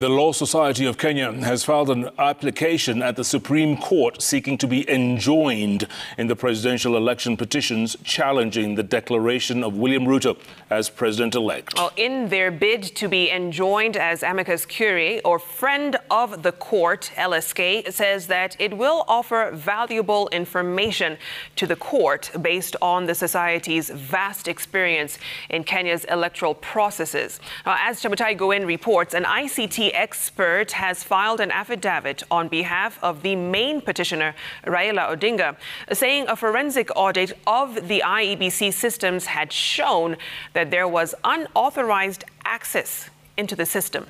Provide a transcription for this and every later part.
The Law Society of Kenya has filed an application at the Supreme Court seeking to be enjoined in the presidential election petitions challenging the declaration of William Ruto as president-elect. Well, in their bid to be enjoined as Amicus Curiae, or friend of the court, LSK, says that it will offer valuable information to the court based on the society's vast experience in Kenya's electoral processes. Now, as Chemutai Goen reports, an ICT expert has filed an affidavit on behalf of the main petitioner, Raila Odinga, saying a forensic audit of the IEBC systems had shown that there was unauthorized access into the system.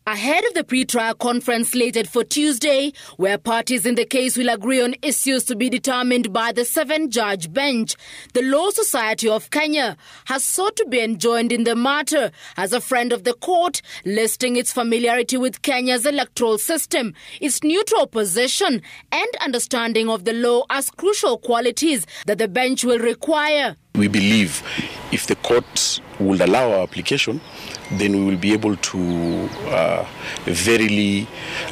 Ahead of the pre-trial conference slated for Tuesday, where parties in the case will agree on issues to be determined by the 7-judge bench, the Law Society of Kenya has sought to be enjoined in the matter as a friend of the court, listing its familiarity with Kenya's electoral system, its neutral position and understanding of the law as crucial qualities that the bench will require. We believe if the court would allow our application, then we will be able to verily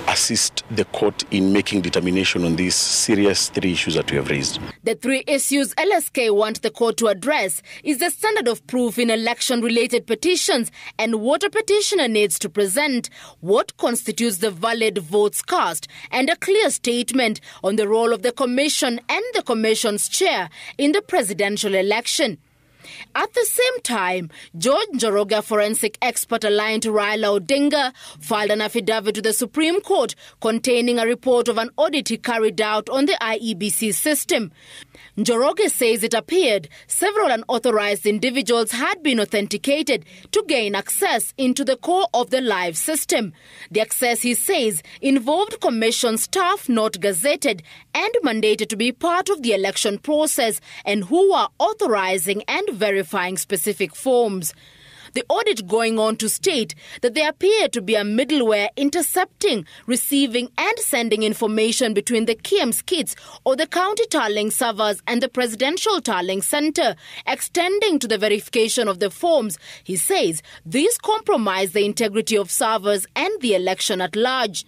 assist the court in making determination on these serious 3 issues that we have raised. The 3 issues LSK want the court to address is the standard of proof in election-related petitions and what a petitioner needs to present, what constitutes the valid votes cast, and a clear statement on the role of the commission and the commission's chair in the presidential election. At the same time, George Njoroge, a forensic expert aligned to Raila Odinga, filed an affidavit to the Supreme Court containing a report of an audit he carried out on the IEBC system. Njoroge says it appeared several unauthorized individuals had been authenticated to gain access into the core of the live system. The access, he says, involved commission staff not gazetted and mandated to be part of the election process and who were authorizing and verifying specific forms. The audit going on to state that there appeared to be a middleware intercepting, receiving and sending information between the KM's kits or the county tallying servers and the presidential tallying center, extending to the verification of the forms. He says these compromise the integrity of servers and the election at large.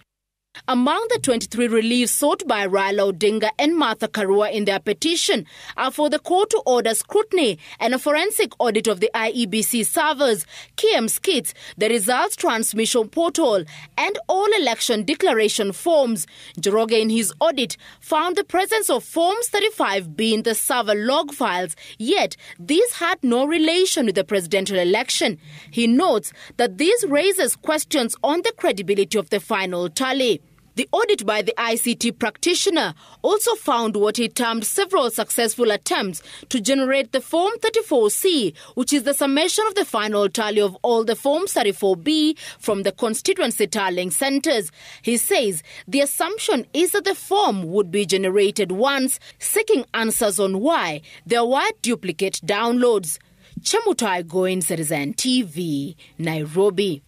Among the 23 reliefs sought by Raila Odinga and Martha Karua in their petition are for the court to order scrutiny and a forensic audit of the IEBC servers, KM's kits, the results transmission portal, and all election declaration forms. Njoroge in his audit found the presence of Forms 35B in the server log files, yet these had no relation with the presidential election. He notes that this raises questions on the credibility of the final tally. The audit by the ICT practitioner also found what he termed several successful attempts to generate the Form 34C, which is the summation of the final tally of all the Forms 34B from the constituency tallying centres. He says the assumption is that the form would be generated once, seeking answers on why there were duplicate downloads. Chemutai Goen, Citizen TV, Nairobi.